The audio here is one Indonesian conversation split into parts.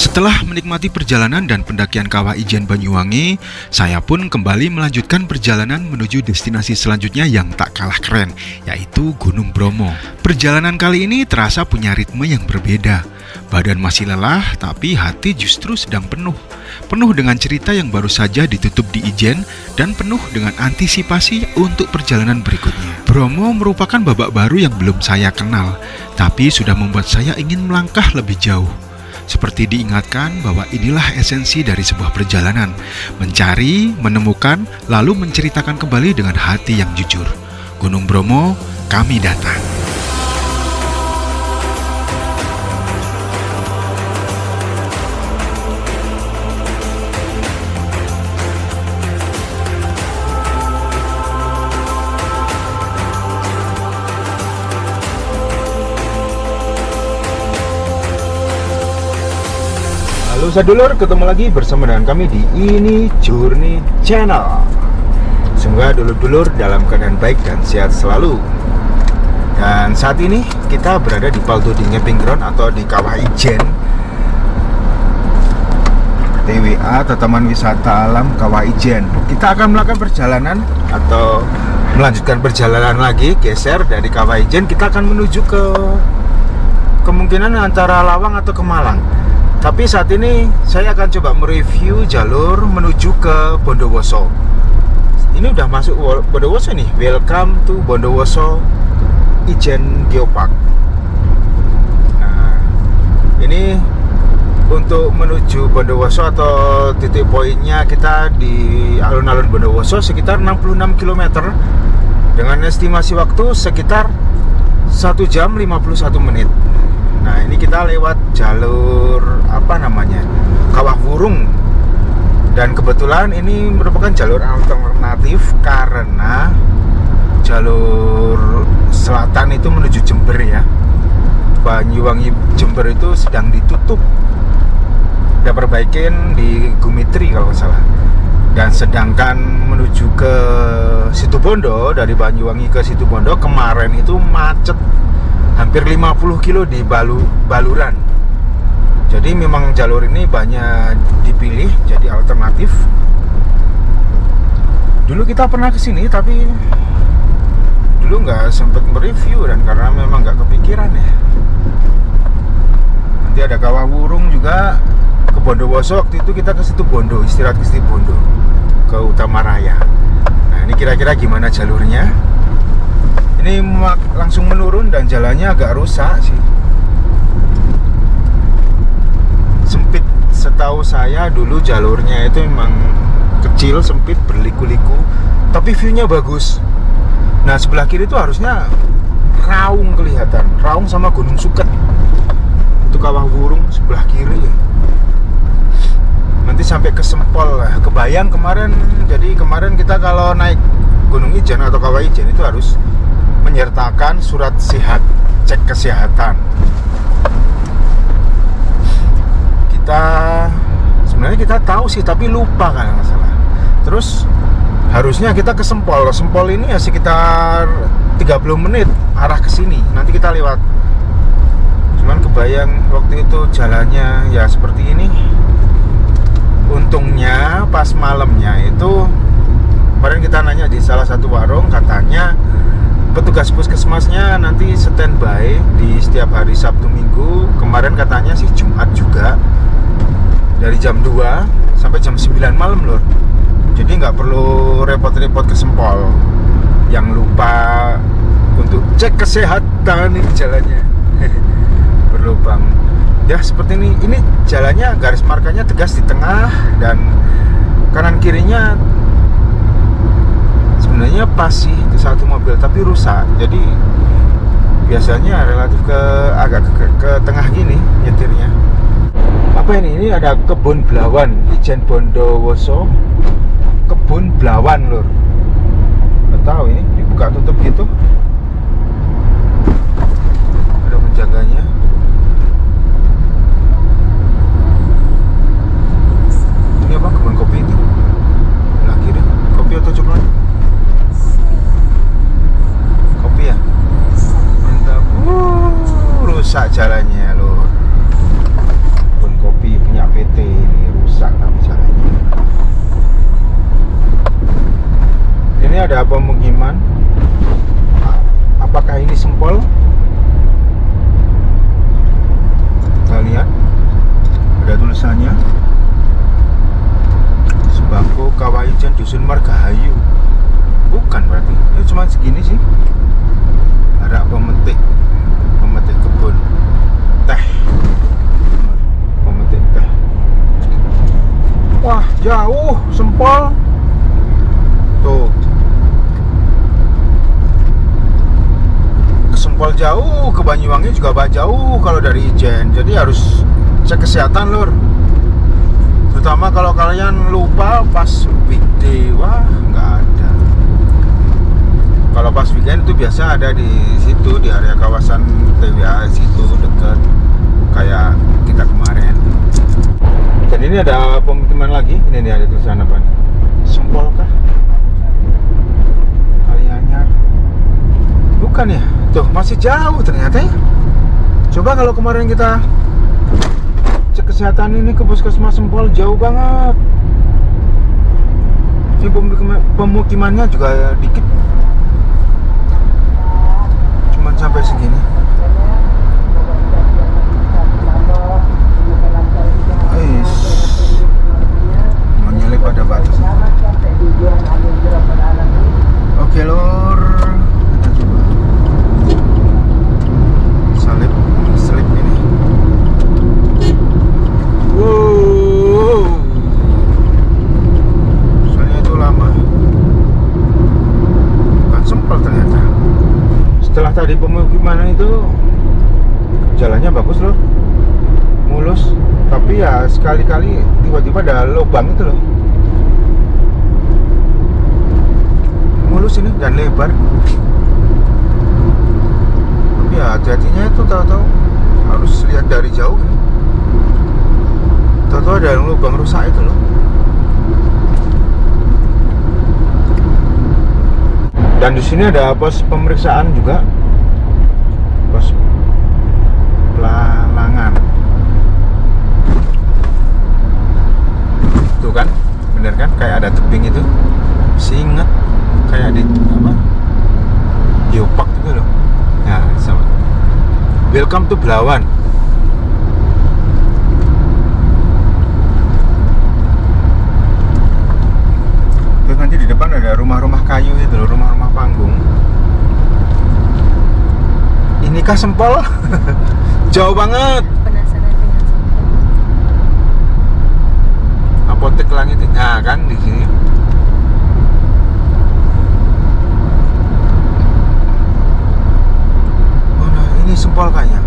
Setelah menikmati perjalanan dan pendakian Kawah Ijen Banyuwangi, saya pun kembali melanjutkan perjalanan menuju destinasi selanjutnya yang tak kalah keren, yaitu Gunung Bromo. Perjalanan kali ini terasa punya ritme yang berbeda. Badan masih lelah, tapi hati justru sedang penuh. Penuh dengan cerita yang baru saja ditutup di Ijen dan penuh dengan antisipasi untuk perjalanan berikutnya. Bromo merupakan babak baru yang belum saya kenal, tapi sudah membuat saya ingin melangkah lebih jauh. Seperti diingatkan bahwa inilah esensi dari sebuah perjalanan, mencari, menemukan, lalu menceritakan kembali dengan hati yang jujur. Gunung Bromo, kami datang. Halo sadulur, ketemu lagi bersama dengan kami di Ini Journey Channel. Semoga dulur-dulur dalam keadaan baik dan sehat selalu. Dan saat ini kita berada di Paldo-Di Nyepping Ground atau di Kawah Ijen, TWA atau Taman Wisata Alam Kawah Ijen. Kita akan melakukan perjalanan atau melanjutkan perjalanan lagi, geser dari Kawah Ijen. Kita akan menuju ke kemungkinan antara Lawang atau ke Malang. Tapi saat ini saya akan coba mereview jalur menuju ke Bondowoso. Ini udah masuk Bondowoso nih. Welcome to Bondowoso Ijen Geopark. Nah, ini untuk menuju Bondowoso atau titik poinnya kita di alun-alun Bondowoso sekitar 66 km dengan estimasi waktu sekitar 1 jam 51 menit. Nah, ini kita lewat jalur Kawah Wurung. Dan kebetulan ini merupakan jalur alternatif karena jalur selatan itu menuju Jember ya. Banyuwangi Jember itu sedang ditutup. Udah perbaikin di Gumitri kalau nggak salah. Dan sedangkan menuju ke Situbondo, dari Banyuwangi ke Situbondo kemarin itu macet hampir 50 kilo di Baluran. Jadi memang jalur ini banyak dipilih jadi alternatif. Dulu kita pernah kesini tapi dulu nggak sempet mereview dan karena memang nggak kepikiran ya. Nanti ada Kawah Wurung juga, ke Bondowoso waktu itu kita ke Situbondo, istirahat ke Situbondo, ke Utamaraya. Nah ini kira-kira gimana jalurnya? Ini langsung menurun dan jalannya agak rusak sih. Sempit, setahu saya dulu jalurnya itu memang kecil, sempit, berliku-liku, tapi view-nya bagus. Nah sebelah kiri itu harusnya Raung kelihatan, Raung sama Gunung Suket. Itu Kawah Wurung sebelah kiri. Nanti sampai ke Sempol lah, kebayang kemarin. Jadi kemarin kita kalau naik Gunung Ijen atau Kawah Ijen itu harus menyertakan surat sehat, cek kesehatan. Sebenarnya kita tahu sih tapi lupa kan nggak salah. Terus harusnya kita ke Sempol. Sempol ini ya sekitar 30 menit arah ke sini. Nanti kita lewat. Cuman kebayang waktu itu jalannya ya seperti ini. Untungnya pas malamnya itu kemarin kita nanya di salah satu warung, katanya petugas puskesmasnya nanti standby di setiap hari Sabtu Minggu. Kemarin katanya sih Jumat juga, dari jam 2 sampai jam 9 malam loh. Jadi nggak perlu repot-repot ke Sempol. Yang lupa untuk cek kesehatan ini jalannya berlubang. Ya seperti ini. Ini jalannya garis markanya tegas di tengah dan kanan kirinya sebenarnya pas sih, itu satu mobil tapi rusak. Jadi biasanya relatif agak ke tengah gini nyetirnya. Apa ini? Ini ada kebun Blawan, Ijen Bondowoso, kebun Blawan lur. Nggak tahu ini dibuka tutup gitu. Ada penjaganya. Ini apa? Kebun kopi ini. Nah kiri, kopi atau coklat? Kopi ya. Mantap. Rusak jalannya lur. Kebun kopi punya Dusun Margahayu. Bukan berarti. Ini cuma segini sih. Ada pemetik kebun teh. Pemetik teh. Wah, jauh Sempol. Tuh. Ke Sempol jauh, ke Banyuwangi juga jauh kalau dari Ijen. Jadi harus cek kesehatan, Lur. Terutama kalau kalian lupa pas weekday, wah nggak ada. Kalau pas weekend itu biasa ada di situ, di area kawasan TWA situ dekat kayak kita kemarin. Dan ini ada pemukiman lagi. Ini nih ada tulisan apa nih? Sempol kah? Kalianyar? Bukan ya? Tuh masih jauh ternyata ya. Coba kalau kemarin kita cek kesehatan ini ke puskesmas Sempol jauh banget. Ini pemukimannya juga dikit. Cuman sampai segini. Menyelip pada batas. Oke, Lur. Kita coba selip ini. Wow. Soalnya itu lama. Bukan Sempol ternyata. Setelah tadi pemukiman itu jalannya bagus loh, mulus. Tapi ya sekali-kali tiba-tiba ada lubang itu loh. Mulus ini dan lebar. Tapi ya hati-hatinya itu tahu-tahu harus lihat dari jauh. Tahu-tahu ada lubang rusak itu loh. Dan di sini ada pos pemeriksaan juga, pos pelalangan. Tuh kan, bener kan? Kayak ada tebing itu. Masih inget kayak di apa? Geopark gitu loh. Nah, sama. Welcome to Belawan. Terus nanti di depan ada rumah-rumah kayu itu loh, rumah-rumah panggung. Inikah Sempol? Jauh banget. Penasaran dengan Sempol. Apotek Langit. Nah, kan di sini. Oh, nah ini Sempol kayaknya.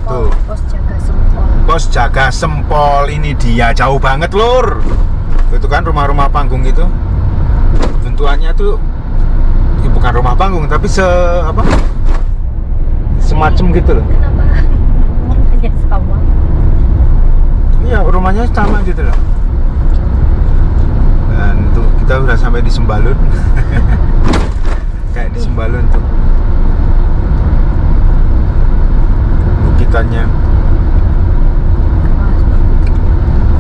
Tuh. Pos jaga Sempol. Pos jaga Sempol ini dia, jauh banget, Lur. Itu kan rumah-rumah panggung itu. Bentukannya tuh ya bukan rumah panggung tapi semacam gitu loh. Kenapa? Rumahnya sama. Iya, rumahnya sama gitu loh. Dan tuh kita udah sampai di Sembalun. Kayak di Sembalun tuh. Bukitannya.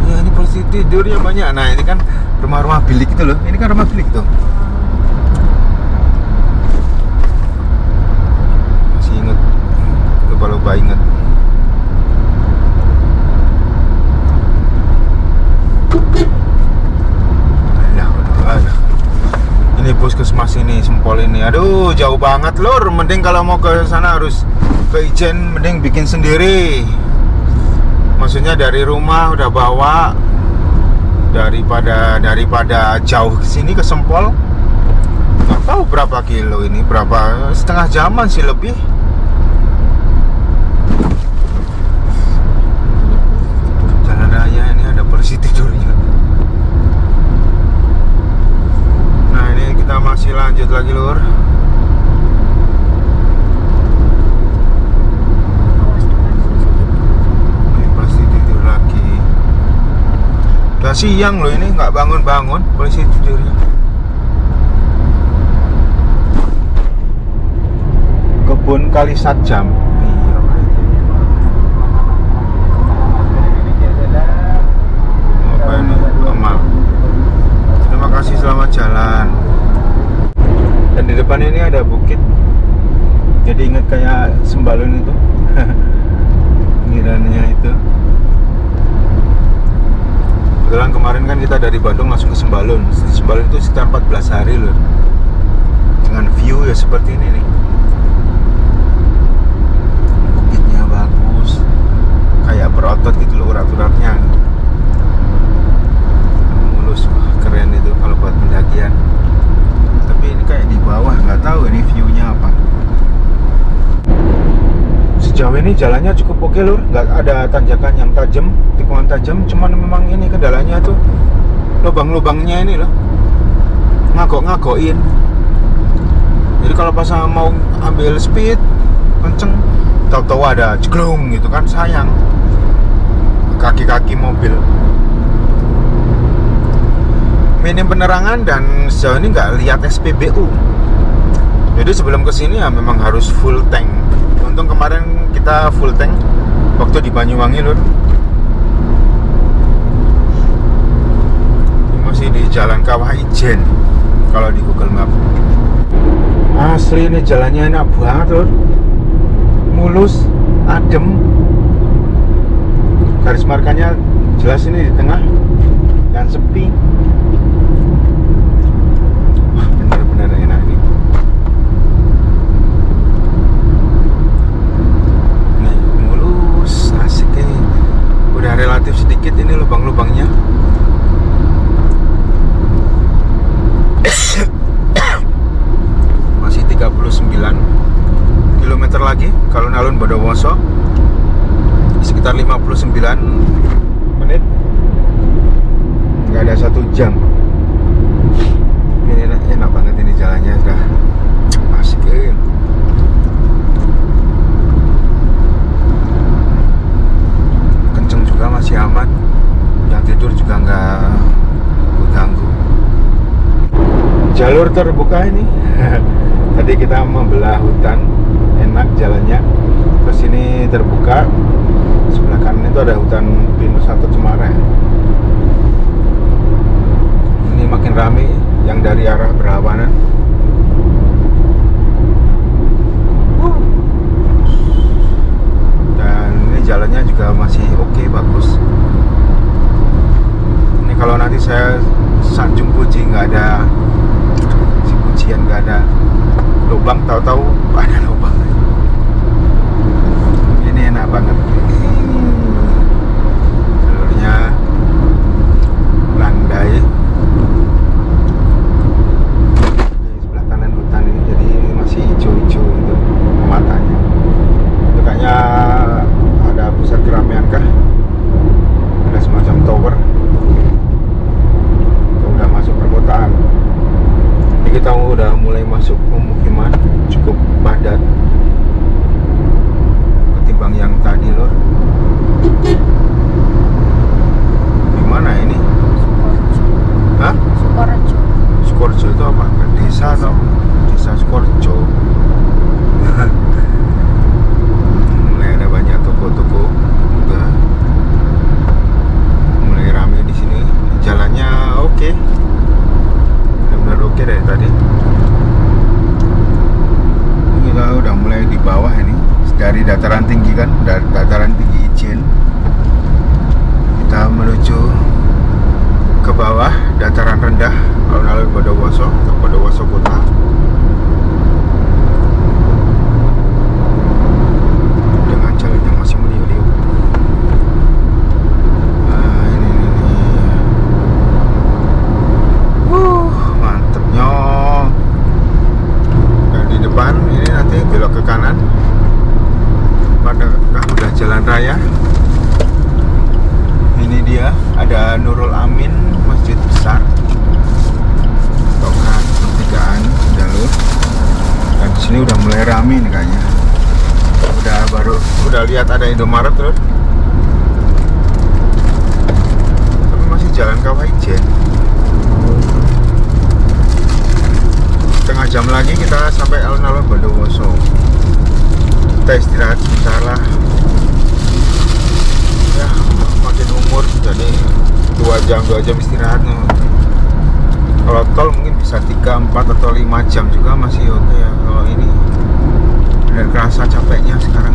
Ya ini posisi tidurnya banyak. Nah ini kan rumah-rumah bilik itu loh. Ini kan rumah bilik tuh. Masih inget. Lupa inget. Alah. Ini puskesmas ini Sempol ini. Aduh jauh banget, Lur. Mending kalau mau ke sana harus ke Ijen, mending bikin sendiri. Maksudnya dari rumah udah bawa, daripada jauh ke sini ke Sempol. Nggak tahu berapa kilo ini, berapa, setengah jaman sih lebih. Jalan raya ini ada polisi tidurnya. Nah ini kita masih lanjut lagi, Lur. Udah siang loh ini, nggak bangun-bangun polisi tidurnya. Kebun Kali Satjam. Iya. Apa ini? Amal. Terima kasih, selamat jalan. Dan di depan ini ada bukit. Jadi inget kayak Sembalun itu. Miranya itu. Kebetulan kemarin kan kita dari Bandung langsung ke Sembalun. Di Sembalun itu sekitar 14 hari loh. Dengan view ya seperti ini nih. Bukitnya bagus. Kayak berotot gitu loh urat-uratnya. Mulus, wah, keren itu kalau buat pendakian. Tapi ini kayak di bawah, nggak tahu ini view-nya apa. Sejauh ini jalannya cukup oke lur, nggak ada tanjakan yang tajam, tikungan tajam, cuman memang ini kendalanya tuh lubang-lubangnya ini loh, ngagok-ngagokin. Jadi kalau pas mau ambil speed kenceng, tahu-tahu ada jeglung gitu kan, sayang kaki-kaki mobil. Minim penerangan dan sejauh ini nggak lihat SPBU. Jadi sebelum kesini ya memang harus full tank. Untung kemarin kita full tank waktu di Banyuwangi lur. Ini masih di Jalan Kawah Ijen kalau di Google Map. Asli ini jalannya enak banget lur. Mulus, adem. Garis markanya jelas ini di tengah dan sepi. Wah, benar-benar enak ini. Udah relatif sedikit ini lubang-lubangnya. Masih 39 km lagi kalau Alun Bondowoso. Sekitar 59 menit. Nggak ada 1 jam. Ini enak banget ini jalannya, udah asik ya. Masih aman, yang tidur juga nggak ganggu. Jalur terbuka ini. Tadi kita membelah hutan, enak jalannya. Terus ini terbuka, sebelah kanan itu ada hutan pinus atau cemara. Ini makin ramai yang dari arah berlawanan. Jalannya juga masih oke, bagus. Ini kalau nanti saya sanjung puji nggak ada si pujian, nggak ada lubang, tahu-tahu ada lubang. Ini enak banget. Jalurnya landai. Di sebelah kanan hutan ini jadi masih hijau-hijau itu matanya. Itu kayaknya ada pusat keramaian kah? Ada semacam tower. Kita udah masuk perkotaan. Ini kita udah mulai masuk pemukiman, cukup padat ketimbang yang tadi lor. Gimana ini? Hah? Sukorejo. Sukorejo itu apa? Desa atau? Desa Sukorejo. Toko-toko udah mulai rame di sini. Jalannya oke, benar-benar oke dari tadi. Ini kita udah mulai di bawah ini, dari dataran tinggi kan, dari dataran tinggi Ijen. Kita menuju ke bawah, dataran rendah, alun-alun Bondowoso atau Bondowoso kota. Jalan raya. Ini dia, ada Nurul Amin, masjid besar. Tongan pertigaan jalur. Dan di sini udah mulai rame nih kayaknya. Udah lihat ada Indomaret terus. Tapi masih Jalan Kawah Ijen. Setengah jam lagi kita sampai alun-alun Bondowoso. Kita istirahat sebentar lah. Ya, makin umur jadi 2 jam istirahat. Kalau tol mungkin bisa 3, 4 atau 5 jam juga masih oke ya. Kalau ini benar kerasa capeknya sekarang.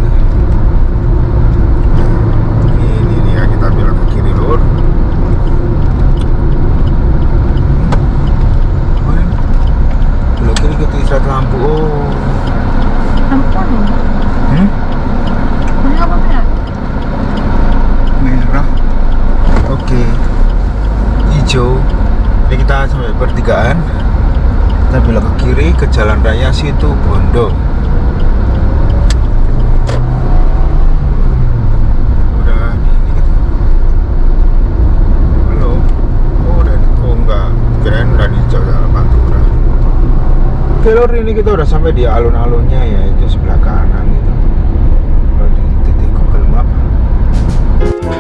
Ini ya, kita belok ke kiri lur. ke Jalan Raya Situ Bondo. Udah di ini gitu. Halo. Oh, udah di, oh enggak. Kirain udah di Jalan Pantura. Oke lor, ini kita udah sampai di alun-alunnya ya, itu sebelah kanan gitu. Kalau di titik Google Map.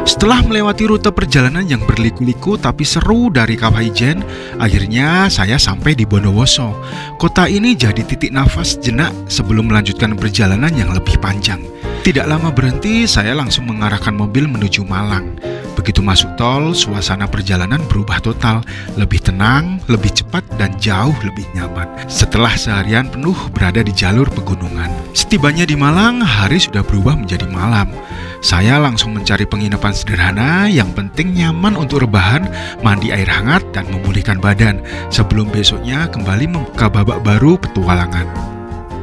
Setelah melewati rute perjalanan yang berliku-liku tapi seru dari Kawah Ijen, akhirnya saya sampai di Bondowoso. Kota ini jadi titik nafas jenak sebelum melanjutkan perjalanan yang lebih panjang. Tidak lama berhenti, saya langsung mengarahkan mobil menuju Malang. Begitu masuk tol, suasana perjalanan berubah total, lebih tenang, lebih cepat, dan jauh lebih nyaman. Setelah seharian penuh berada di jalur pegunungan. Setibanya di Malang, hari sudah berubah menjadi malam. Saya langsung mencari penginapan sederhana, yang penting nyaman untuk rebahan, mandi air hangat, dan memulihkan badan, sebelum besoknya kembali membuka babak baru petualangan.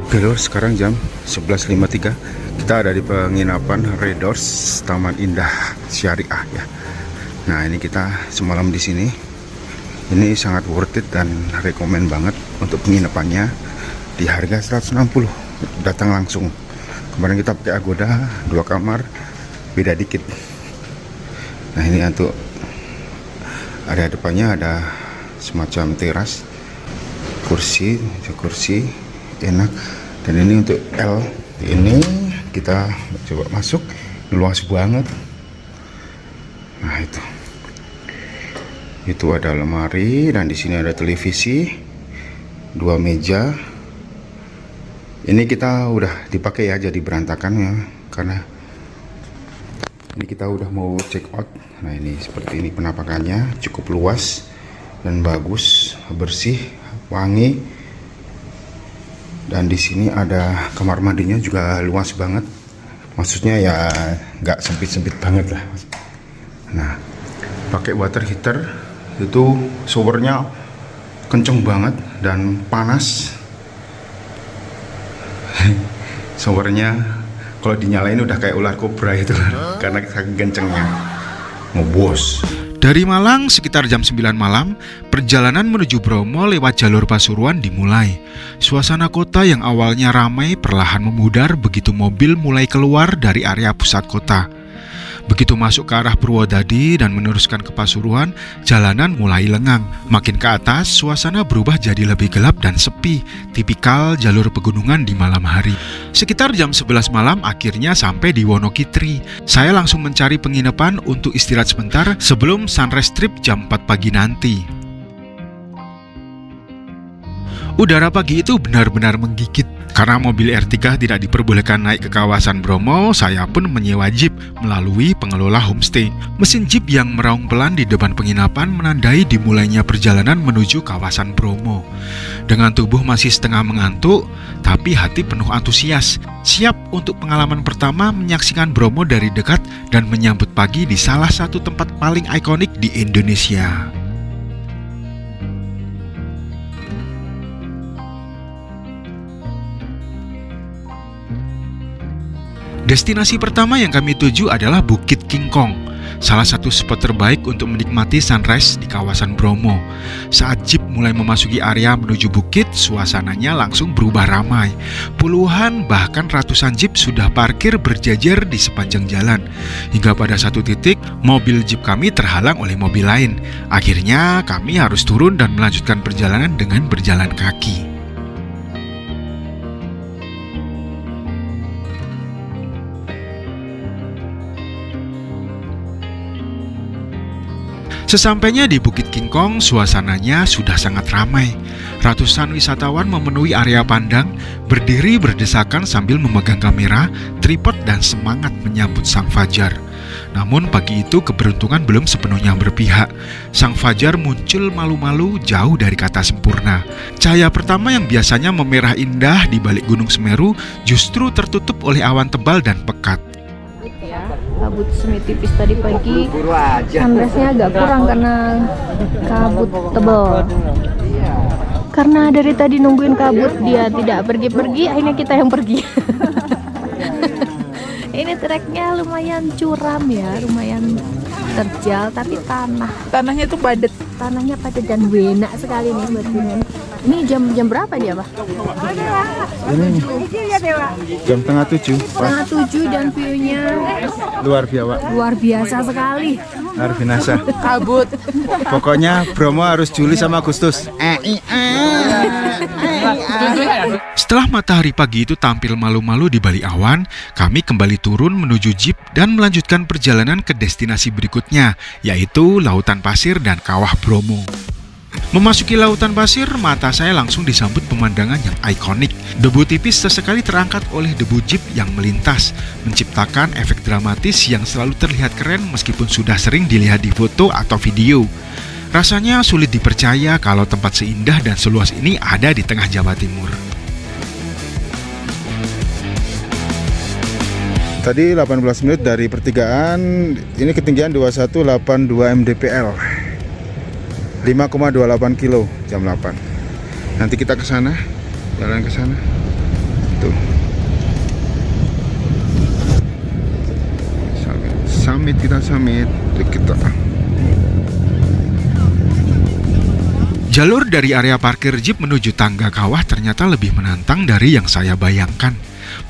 Oke lor, sekarang jam 11.53. Kita ada di penginapan Redors Taman Indah Syariah ya. Nah, ini kita semalam di sini. Ini sangat worth it dan rekomen banget untuk penginapannya di harga 160. Datang langsung. Kemarin kita pakai Agoda 2 kamar, beda dikit. Nah, ini untuk area depannya ada semacam teras, kursi enak. Dan ini untuk L. Ini kita coba masuk, luas banget. Nah, itu ada lemari, dan di sini ada televisi, 2 meja. Ini kita udah dipakai ya, jadi berantakan ya, karena ini kita udah mau check out. Nah, ini seperti ini penampakannya, cukup luas dan bagus, bersih, wangi. Dan di sini ada kamar mandinya juga luas banget. Maksudnya ya nggak sempit-sempit banget lah. Nah, pakai water heater, itu showernya kenceng banget dan panas. Showernya kalau dinyalain udah kayak ular kobra itu karena saking kencengnya. Ngobos. Dari Malang sekitar jam 9 malam, perjalanan menuju Bromo lewat jalur Pasuruan dimulai. Suasana kota yang awalnya ramai perlahan memudar begitu mobil mulai keluar dari area pusat kota. Begitu masuk ke arah Purwodadi dan meneruskan ke Pasuruan, jalanan mulai lengang. Makin ke atas, suasana berubah jadi lebih gelap dan sepi, tipikal jalur pegunungan di malam hari. Sekitar jam 11 malam akhirnya sampai di Wonokitri. Saya langsung mencari penginapan untuk istirahat sebentar sebelum sunrise trip jam 4 pagi nanti. Udara pagi itu benar-benar menggigit. Karena mobil R3 tidak diperbolehkan naik ke kawasan Bromo, saya pun menyewa jeep melalui pengelola homestay. Mesin jeep yang meraung pelan di depan penginapan menandai dimulainya perjalanan menuju kawasan Bromo. Dengan tubuh masih setengah mengantuk, tapi hati penuh antusias, siap untuk pengalaman pertama menyaksikan Bromo dari dekat dan menyambut pagi di salah satu tempat paling ikonik di Indonesia. Destinasi pertama yang kami tuju adalah Bukit King Kong, salah satu spot terbaik untuk menikmati sunrise di kawasan Bromo. Saat jeep mulai memasuki area menuju bukit, suasananya langsung berubah ramai. Puluhan bahkan ratusan jeep sudah parkir berjajar di sepanjang jalan. Hingga pada satu titik, mobil jeep kami terhalang oleh mobil lain. Akhirnya kami harus turun dan melanjutkan perjalanan dengan berjalan kaki. Sesampainya di Bukit King Kong, suasananya sudah sangat ramai. Ratusan wisatawan memenuhi area pandang, berdiri berdesakan sambil memegang kamera, tripod, dan semangat menyambut sang fajar. Namun pagi itu keberuntungan belum sepenuhnya berpihak. Sang fajar muncul malu-malu jauh dari kata sempurna. Cahaya pertama yang biasanya memerah indah di balik Gunung Semeru justru tertutup oleh awan tebal dan pekat. Kabut semi tipis tadi pagi, sunrise-nya agak kurang karena kabut tebal. Karena dari tadi nungguin kabut, dia tidak pergi-pergi, akhirnya kita yang pergi. Ini treknya lumayan curam ya, lumayan terjal, tapi tanahnya tuh padat. Tanahnya padat dan enak sekali nih buat gunung. Ini jam berapa dia, Pak? Ini jam setengah 7. Setengah 7 dan view-nya Luar biasa sekali. Luar binasa. Kabut. Pokoknya Bromo harus Juli sama Agustus. Setelah matahari pagi itu tampil malu-malu di balik awan, kami kembali turun menuju jeep dan melanjutkan perjalanan ke destinasi berikutnya, yaitu Lautan Pasir dan Kawah Bromo. Memasuki lautan pasir, mata saya langsung disambut pemandangan yang ikonik. Debu tipis sesekali terangkat oleh debu jeep yang melintas, menciptakan efek dramatis yang selalu terlihat keren meskipun sudah sering dilihat di foto atau video. Rasanya sulit dipercaya kalau tempat seindah dan seluas ini ada di tengah Jawa Timur. Tadi 18 menit dari pertigaan, ini ketinggian 2182 mdpl. 5,28 kilo jam 8. Nanti kita ke sana, jalan ke sana. Tuh. Summit kita summit. Tuh kita. Jalur dari area parkir jeep menuju tangga kawah ternyata lebih menantang dari yang saya bayangkan.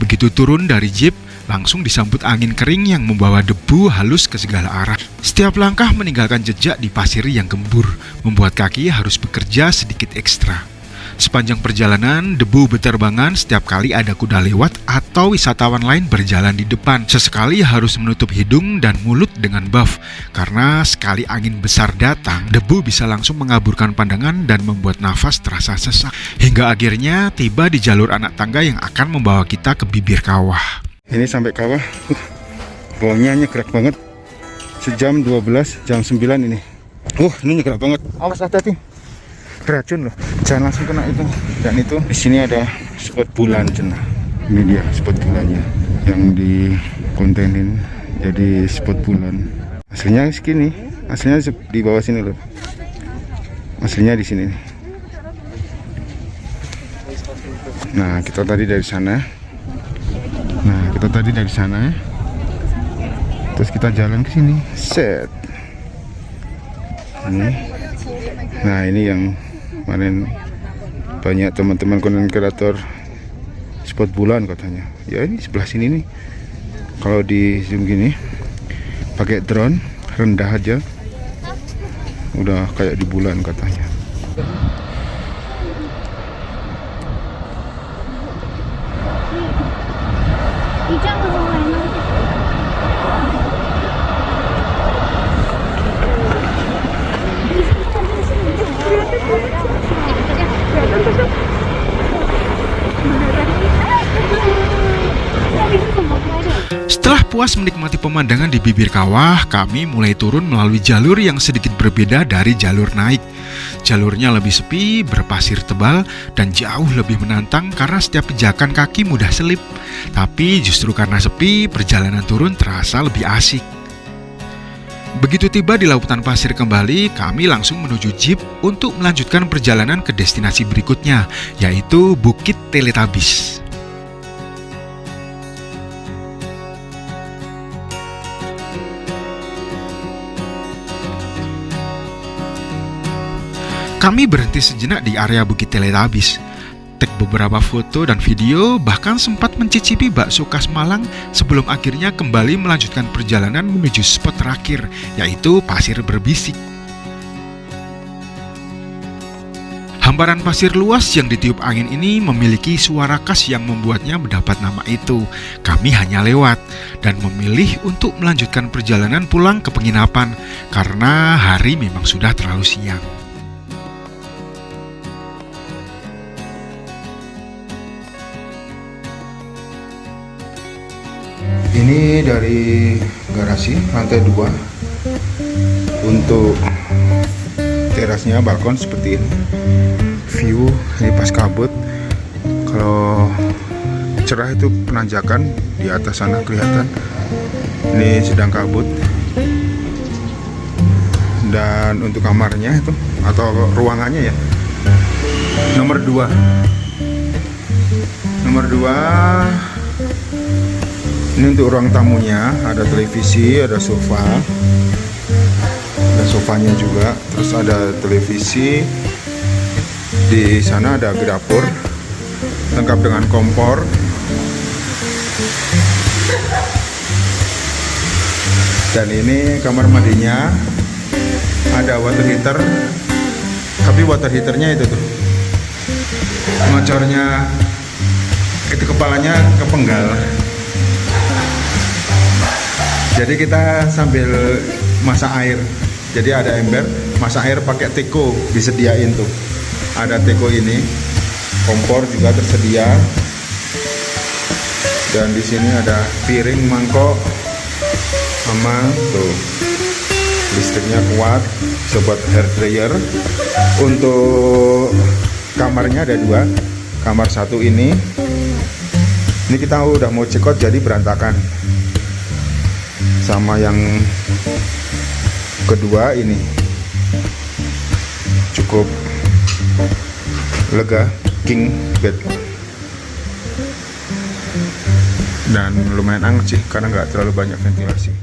Begitu turun dari jeep, langsung disambut angin kering yang membawa debu halus ke segala arah. Setiap langkah meninggalkan jejak di pasir yang gembur, membuat kaki harus bekerja sedikit ekstra. Sepanjang perjalanan, debu berterbangan setiap kali ada kuda lewat atau wisatawan lain berjalan di depan. Sesekali harus menutup hidung dan mulut dengan buff, karena sekali angin besar datang, debu bisa langsung mengaburkan pandangan dan membuat nafas terasa sesak. Hingga akhirnya tiba di jalur anak tangga yang akan membawa kita ke bibir kawah. Ini sampai kawah, bawahnya nyegerak banget. Sejam 12, jam 9 ini. Ini nyegerak banget. Awas hati-hati, beracun loh. Jangan langsung kena itu. Dan itu di sini ada spot bulan cenah. Ini dia spot bulannya yang dikontenin jadi spot bulan. Aslinya segini, aslinya di bawah sini loh. Aslinya di sini. Nah, kita tadi dari sana. Terus kita jalan ke sini. Set. Ini. Nah, ini yang kemarin banyak teman-teman konten kreator spot bulan katanya. Ya, ini sebelah sini nih. Kalau di zoom gini, pakai drone rendah aja, udah kayak di bulan katanya. Setelah puas menikmati pemandangan di bibir kawah, kami mulai turun melalui jalur yang sedikit berbeda dari jalur naik. Jalurnya lebih sepi, berpasir tebal, dan jauh lebih menantang karena setiap pijakan kaki mudah selip. Tapi justru karena sepi, perjalanan turun terasa lebih asik. Begitu tiba di lautan pasir kembali, kami langsung menuju jeep untuk melanjutkan perjalanan ke destinasi berikutnya, yaitu Bukit Teletubbies. Kami berhenti sejenak di area Bukit Teletubbies, tek beberapa foto dan video, bahkan sempat mencicipi bakso khas Malang sebelum akhirnya kembali melanjutkan perjalanan menuju spot terakhir, yaitu Pasir Berbisik. Hamparan pasir luas yang ditiup angin ini memiliki suara khas yang membuatnya mendapat nama itu. Kami hanya lewat dan memilih untuk melanjutkan perjalanan pulang ke penginapan karena hari memang sudah terlalu siang. Ini dari garasi lantai 2 untuk terasnya, balkon seperti ini. View ini pas kabut, kalau cerah itu penanjakan di atas sana kelihatan. Ini sedang kabut. Dan untuk kamarnya itu atau ruangannya ya, nomor 2. Ini untuk ruang tamunya, ada televisi, ada sofa, ada sofanya juga, terus ada televisi, Di sana ada dapur lengkap dengan kompor. Dan ini kamar mandinya, ada water heater, tapi water heaternya itu tuh ngocornya, itu kepalanya kepenggal. Jadi kita sambil masak air, jadi ada ember, masak air pakai teko disediain tuh. Ada teko ini, kompor juga tersedia. Dan di sini ada piring, mangkok, sama tuh listriknya kuat, sobat hair dryer. Untuk kamarnya ada dua, kamar satu ini kita udah mau cekot jadi berantakan. Sama yang kedua ini cukup lega, king bed, dan lumayan anget sih karena nggak terlalu banyak ventilasi.